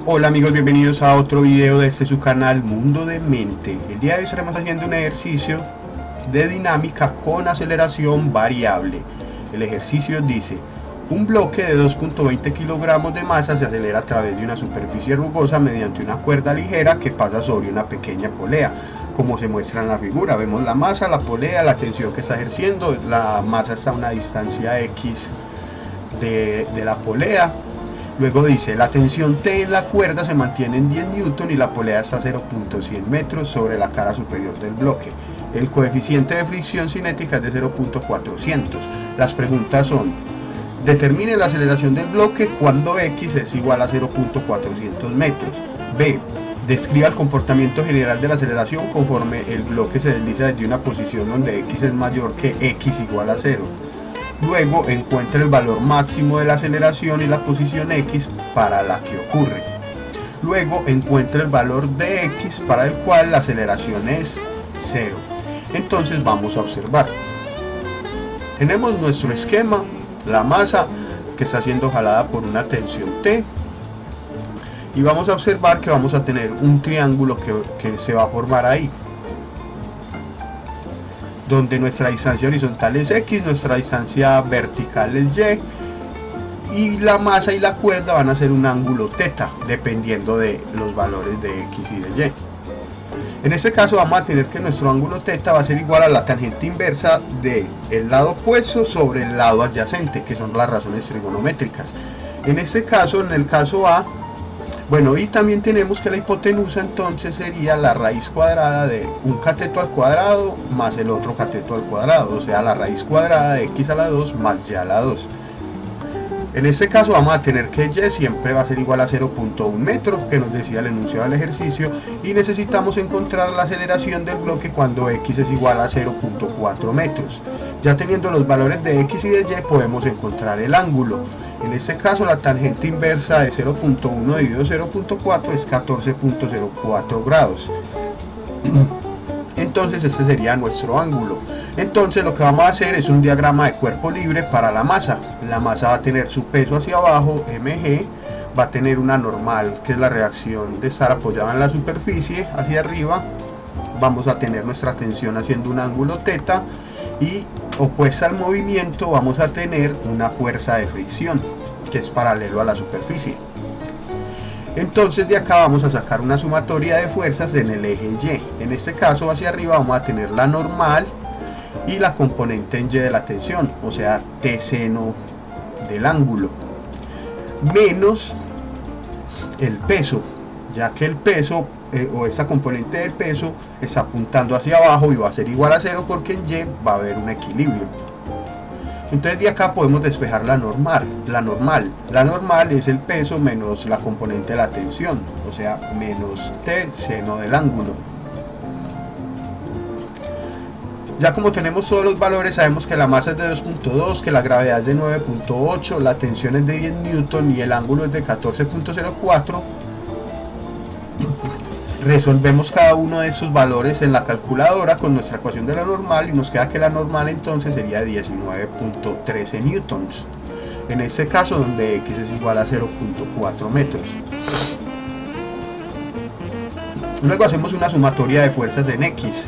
Hola amigos, bienvenidos a otro video de su canal Mundo de Mente. El día de hoy estaremos haciendo un ejercicio de dinámica con aceleración variable. El ejercicio dice: un bloque de 2.20 kilogramos de masa se acelera a través de una superficie rugosa mediante una cuerda ligera que pasa sobre una pequeña polea. Como se muestra en la figura, vemos la masa, la polea, la tensión que está ejerciendo. La masa está a una distancia X de la polea. Luego dice: la tensión T en la cuerda se mantiene en 10 newton y la polea está a 0.100 metros sobre la cara superior del bloque. El coeficiente de fricción cinética es de 0.400. Las preguntas son: determine la aceleración del bloque cuando X es igual a 0.400 metros. B. Describa el comportamiento general de la aceleración conforme el bloque se desliza desde una posición donde X es mayor que X igual a 0. Luego encuentre el valor máximo de la aceleración y la posición X para la que ocurre. Luego encuentre el valor de X para el cual la aceleración es 0. Entonces vamos a observar. Tenemos nuestro esquema, la masa que está siendo jalada por una tensión T. Y vamos a observar que vamos a tener un triángulo que se va a formar ahí, donde nuestra distancia horizontal es X, nuestra distancia vertical es Y la masa y la cuerda van a hacer un ángulo θ, dependiendo de los valores de X y de Y. En este caso vamos a tener que nuestro ángulo θ va a ser igual a la tangente inversa del lado opuesto sobre el lado adyacente, que son las razones trigonométricas. En este caso, en el caso A, bueno, y también tenemos que la hipotenusa entonces sería la raíz cuadrada de un cateto al cuadrado más el otro cateto al cuadrado, o sea, la raíz cuadrada de x a la 2 más y a la 2. En este caso vamos a tener que y siempre va a ser igual a 0.1 metro, que nos decía el enunciado del ejercicio, y necesitamos encontrar la aceleración del bloque cuando x es igual a 0.4 metros. Ya teniendo los valores de x y de y podemos encontrar el ángulo. En este caso la tangente inversa de 0.1 dividido 0.4 es 14.04 grados. Entonces este sería nuestro ángulo. Entonces lo que vamos a hacer es un diagrama de cuerpo libre para la masa. La masa va a tener su peso hacia abajo, mg, va a tener una normal, que es la reacción de estar apoyada en la superficie, hacia arriba. Vamos a tener nuestra tensión haciendo un ángulo θ, y opuesta al movimiento vamos a tener una fuerza de fricción que es paralelo a la superficie. Entonces de acá vamos a sacar una sumatoria de fuerzas en el eje Y. En este caso hacia arriba vamos a tener la normal y la componente en Y de la tensión, o sea, T seno del ángulo, menos el peso, ya que el peso o esta componente del peso está apuntando hacia abajo y va a ser igual a 0 porque en Y va a haber un equilibrio. Entonces de acá podemos despejar la normal. La normal es el peso menos la componente de la tensión, o sea, menos T seno del ángulo. Ya como tenemos todos los valores, sabemos que la masa es de 2.2, que la gravedad es de 9.8, la tensión es de 10 newton y el ángulo es de 14.04. Resolvemos cada uno de esos valores en la calculadora con nuestra ecuación de la normal y nos queda que la normal entonces sería de 19.13 newtons. En este caso donde x es igual a 0.4 metros. Luego hacemos una sumatoria de fuerzas en x.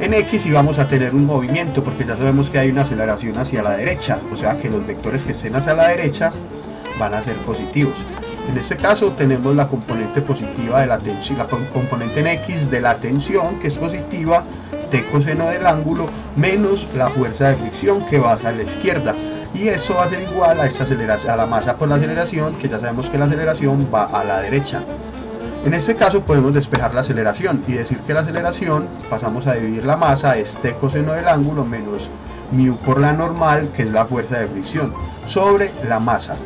En x sí vamos a tener un movimiento porque ya sabemos que hay una aceleración hacia la derecha, o sea que los vectores que estén hacia la derecha van a ser positivos. En este caso tenemos la componente positiva de la tensión, la componente en x de la tensión, que es positiva, t coseno del ángulo, menos la fuerza de fricción que va hacia la izquierda. Y eso va a ser igual a esta aceleración, a la masa por la aceleración, que ya sabemos que la aceleración va a la derecha. En este caso podemos despejar la aceleración y decir que la aceleración, pasamos a dividir la masa, es t coseno del ángulo menos mu por la normal, que es la fuerza de fricción, sobre la masa.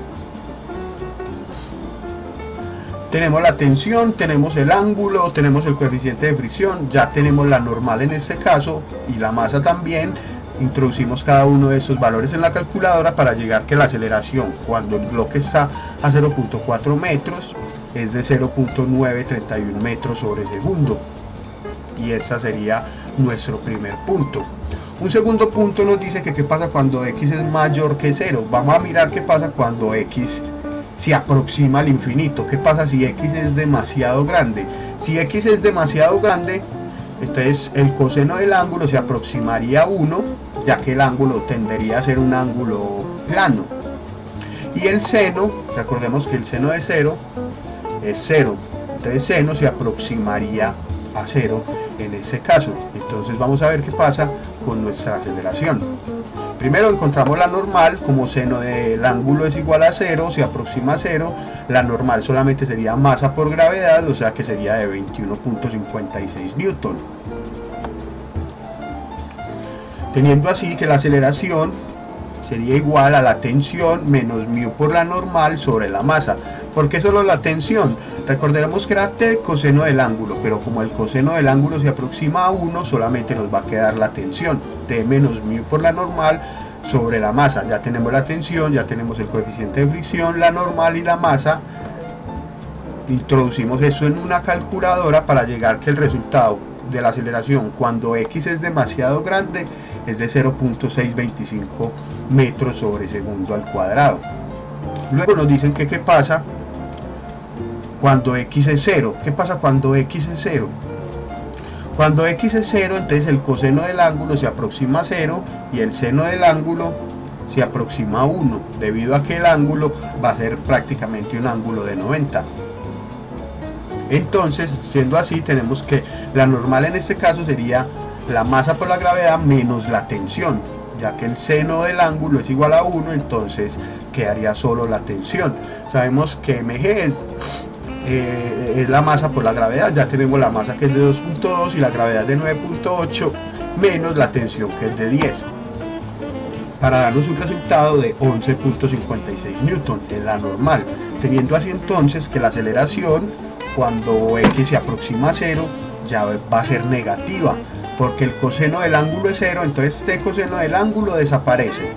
Tenemos la tensión, tenemos el ángulo, tenemos el coeficiente de fricción, ya tenemos la normal en este caso y la masa también. Introducimos cada uno de estos valores en la calculadora para llegar que la aceleración cuando el bloque está a 0.4 metros es de 0.931 metros sobre segundo. Y ese sería nuestro primer punto. Un segundo punto nos dice que qué pasa cuando x es mayor que 0. Vamos a mirar qué pasa cuando x se aproxima al infinito. ¿Qué pasa si x es demasiado grande? Si x es demasiado grande, entonces el coseno del ángulo se aproximaría a 1, ya que el ángulo tendería a ser un ángulo plano. Y el seno, recordemos que el seno de 0 es 0, entonces seno se aproximaría a 0 en este caso. Entonces vamos a ver qué pasa con nuestra aceleración. Primero encontramos la normal, como seno del ángulo es igual a 0, se aproxima a 0, la normal solamente sería masa por gravedad, o sea que sería de 21.56 newton. Teniendo así que la aceleración sería igual a la tensión menos mu por la normal sobre la masa. ¿Por qué solo la tensión? Recordemos que era t coseno del ángulo, pero como el coseno del ángulo se aproxima a 1, solamente nos va a quedar la tensión, t menos mu por la normal sobre la masa. Ya tenemos la tensión, ya tenemos el coeficiente de fricción, la normal y la masa. Introducimos eso en una calculadora para llegar que el resultado de la aceleración cuando x es demasiado grande es de 0.625 metros sobre segundo al cuadrado. Luego nos dicen que qué pasa cuando x es 0. ¿Qué pasa cuando x es 0? Cuando x es 0, entonces el coseno del ángulo se aproxima a 0 y el seno del ángulo se aproxima a 1, debido a que el ángulo va a ser prácticamente un ángulo de 90. Entonces, siendo así, tenemos que la normal en este caso sería la masa por la gravedad menos la tensión, ya que el seno del ángulo es igual a 1, entonces quedaría solo la tensión. Sabemos que mg es la masa por la gravedad, ya tenemos la masa que es de 2.2 y la gravedad de 9.8 menos la tensión que es de 10, para darnos un resultado de 11.56 newton en la normal, teniendo así entonces que la aceleración cuando x se aproxima a 0 ya va a ser negativa, porque el coseno del ángulo es 0, entonces este coseno del ángulo desaparece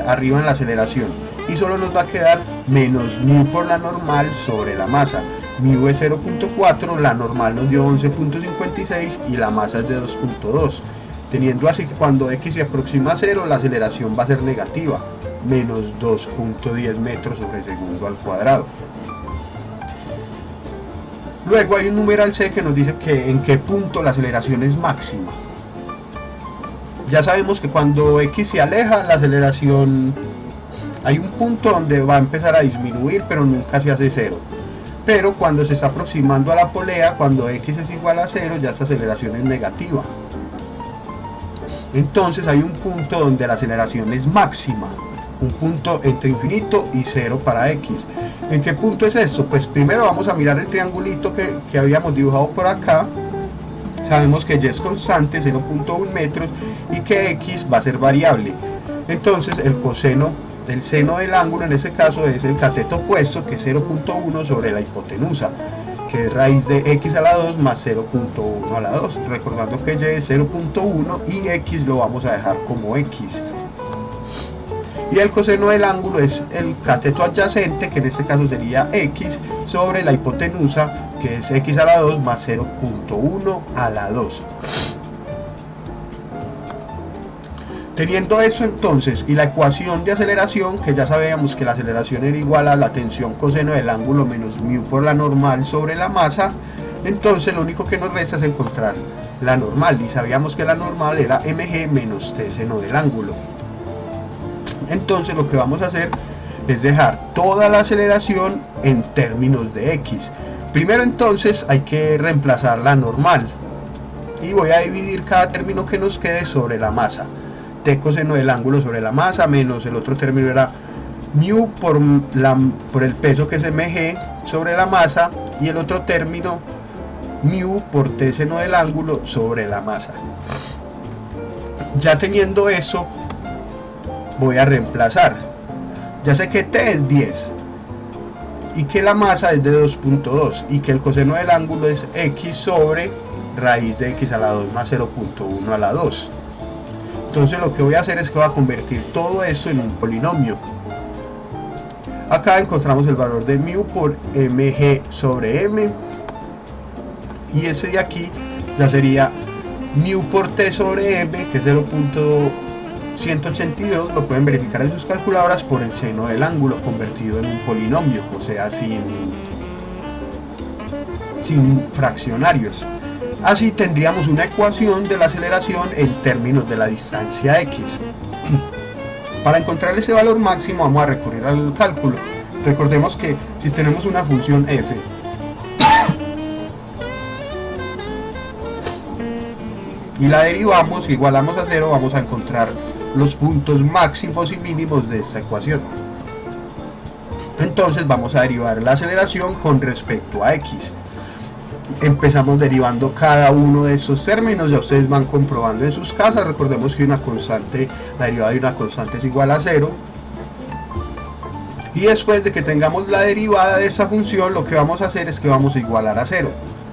arriba en la aceleración y solo nos va a quedar menos mu por la normal sobre la masa. Mu es 0.4, la normal nos dio 11.56 y la masa es de 2.2, teniendo así que cuando x se aproxima a 0 la aceleración va a ser negativa, menos 2.10 metros sobre segundo al cuadrado. Luego hay un numeral c que nos dice que en qué punto la aceleración es máxima. Ya sabemos que cuando x se aleja, la aceleración, hay un punto donde va a empezar a disminuir, pero nunca se hace 0. Pero cuando se está aproximando a la polea, cuando x es igual a 0, ya esta aceleración es negativa. Entonces hay un punto donde la aceleración es máxima, un punto entre infinito y 0 para x. ¿En qué punto es esto? Pues primero vamos a mirar el triangulito que habíamos dibujado por acá. Sabemos que y es constante, 0.1 metros, y que x va a ser variable. Entonces el coseno del seno del ángulo en este caso es el cateto opuesto, que es 0.1 sobre la hipotenusa, que es raíz de x a la 2 más 0.1 a la 2. Recordando que y es 0.1 y x lo vamos a dejar como x. Y el coseno del ángulo es el cateto adyacente, que en este caso sería x, sobre la hipotenusa, que es x a la 2 más 0.1 a la 2. Teniendo eso entonces, y la ecuación de aceleración, que ya sabíamos que la aceleración era igual a la tensión coseno del ángulo menos mu por la normal sobre la masa, entonces lo único que nos resta es encontrar la normal, y sabíamos que la normal era mg menos t seno del ángulo. Entonces lo que vamos a hacer es dejar toda la aceleración en términos de x. Primero entonces hay que reemplazar la normal y voy a dividir cada término que nos quede sobre la masa. T coseno del ángulo sobre la masa menos el otro término era mu por el peso que es mg sobre la masa, y el otro término mu por t seno del ángulo sobre la masa. Ya teniendo eso, voy a reemplazar. Ya sé que t es 10 y que la masa es de 2.2 y que el coseno del ángulo es x sobre raíz de x a la 2 más 0.1 a la 2. Entonces lo que voy a hacer es que voy a convertir todo eso en un polinomio. Acá encontramos el valor de mu por mg sobre m, y ese de aquí ya sería mu por t sobre m, que es 182 lo pueden verificar en sus calculadoras por el seno del ángulo convertido en un polinomio, o sea, sin fraccionarios. Así tendríamos una ecuación de la aceleración en términos de la distancia x. Para encontrar ese valor máximo vamos a recurrir al cálculo. Recordemos que si tenemos una función f y la derivamos, igualamos a 0, vamos a encontrar los puntos máximos y mínimos de esta ecuación. Entonces vamos a derivar la aceleración con respecto a x. Empezamos derivando cada uno de estos términos, ya ustedes van comprobando en sus casas. Recordemos que una constante, la derivada de una constante es igual a 0. Y después de que tengamos la derivada de esa función, lo que vamos a hacer es que vamos a igualar a 0,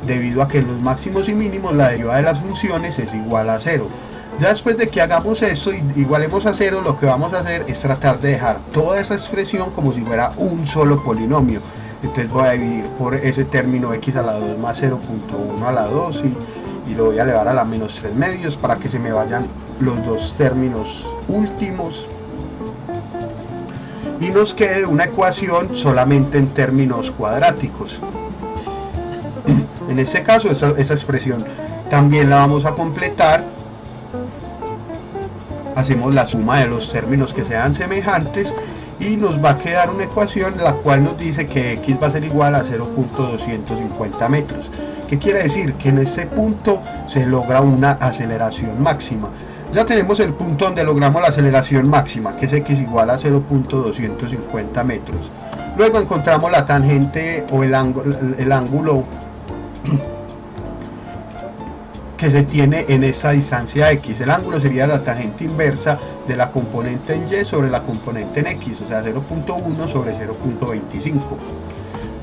debido a que en los máximos y mínimos la derivada de las funciones es igual a 0. Ya después de que hagamos eso y igualemos a 0, lo que vamos a hacer es tratar de dejar toda esa expresión como si fuera un solo polinomio. Entonces voy a dividir por ese término x a la 2 más 0.1 a la 2 y lo voy a elevar a la menos 3 medios para que se me vayan los dos términos últimos y nos quede una ecuación solamente en términos cuadráticos. En este caso esa expresión también la vamos a completar. Hacemos la suma de los términos que sean semejantes y nos va a quedar una ecuación la cual nos dice que x va a ser igual a 0.250 metros. ¿Qué quiere decir? Que en este punto se logra una aceleración máxima. Ya tenemos el punto donde logramos la aceleración máxima, que es x igual a 0.250 metros. Luego encontramos la tangente o el ángulo que se tiene en esa distancia x. El ángulo sería la tangente inversa de la componente en y sobre la componente en x, o sea 0.1 sobre 0.25,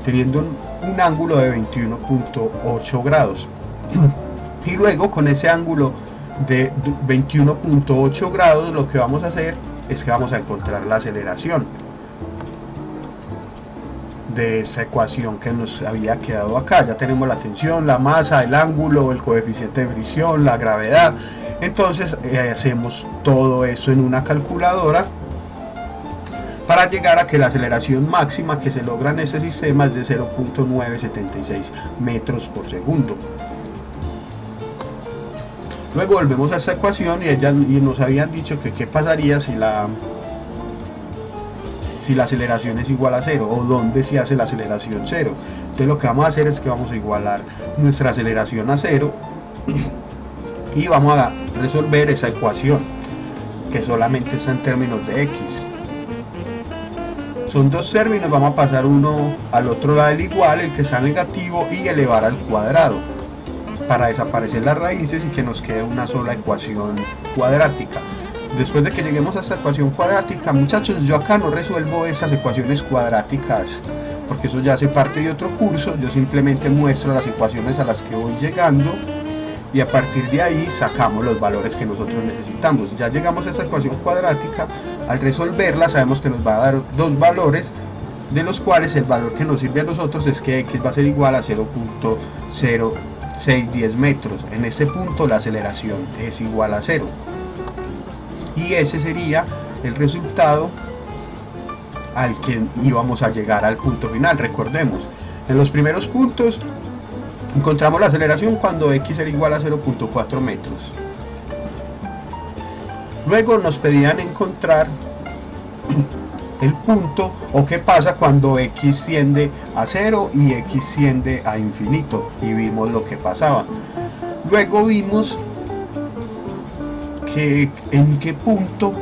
teniendo un ángulo de 21.8 grados. Y luego con ese ángulo de 21.8 grados lo que vamos a hacer es que vamos a encontrar la aceleración de esa ecuación que nos había quedado acá. Ya tenemos la tensión, la masa, el ángulo, el coeficiente de fricción, la gravedad. Entonces hacemos todo eso en una calculadora para llegar a que la aceleración máxima que se logra en ese sistema es de 0.976 metros por segundo. Luego volvemos a esta ecuación y nos habían dicho que qué pasaría si la aceleración es igual a 0 o dónde se hace la aceleración 0. Entonces lo que vamos a hacer es que vamos a igualar nuestra aceleración a 0 y vamos a resolver esa ecuación que solamente está en términos de x. Son dos términos, vamos a pasar uno al otro lado del igual, el que está negativo, y elevar al cuadrado para desaparecer las raíces y que nos quede una sola ecuación cuadrática. Después de que lleguemos a esta ecuación cuadrática, muchachos, yo acá no resuelvo esas ecuaciones cuadráticas porque eso ya hace parte de otro curso. Yo simplemente muestro las ecuaciones a las que voy llegando y a partir de ahí sacamos los valores que nosotros necesitamos. Ya llegamos a esta ecuación cuadrática, al resolverla sabemos que nos va a dar dos valores, de los cuales el valor que nos sirve a nosotros es que x va a ser igual a 0.0610 metros. En este punto la aceleración es igual a 0. Y ese sería el resultado al que íbamos a llegar al punto final. Recordemos, en los primeros puntos encontramos la aceleración cuando x era igual a 0.4 metros. Luego nos pedían encontrar el punto o qué pasa cuando x tiende a 0 y x tiende a infinito, y vimos lo que pasaba. Luego vimos que en qué punto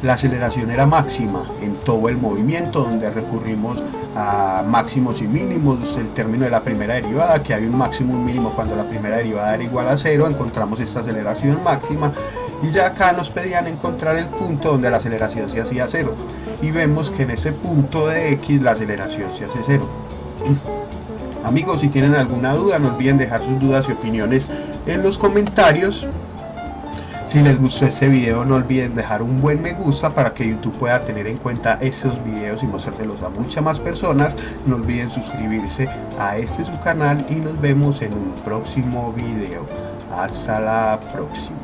la aceleración era máxima en todo el movimiento, donde recurrimos a máximos y mínimos, el término de la primera derivada, que hay un máximo y un mínimo cuando la primera derivada era igual a 0, encontramos esta aceleración máxima, y ya acá nos pedían encontrar el punto donde la aceleración se hacía 0, y vemos que en ese punto de x la aceleración se hace 0. Amigos, si tienen alguna duda, no olviden dejar sus dudas y opiniones en los comentarios. Si les gustó este video, no olviden dejar un buen me gusta para que YouTube pueda tener en cuenta estos videos y mostrárselos a muchas más personas. No olviden suscribirse a su canal y nos vemos en un próximo video. Hasta la próxima.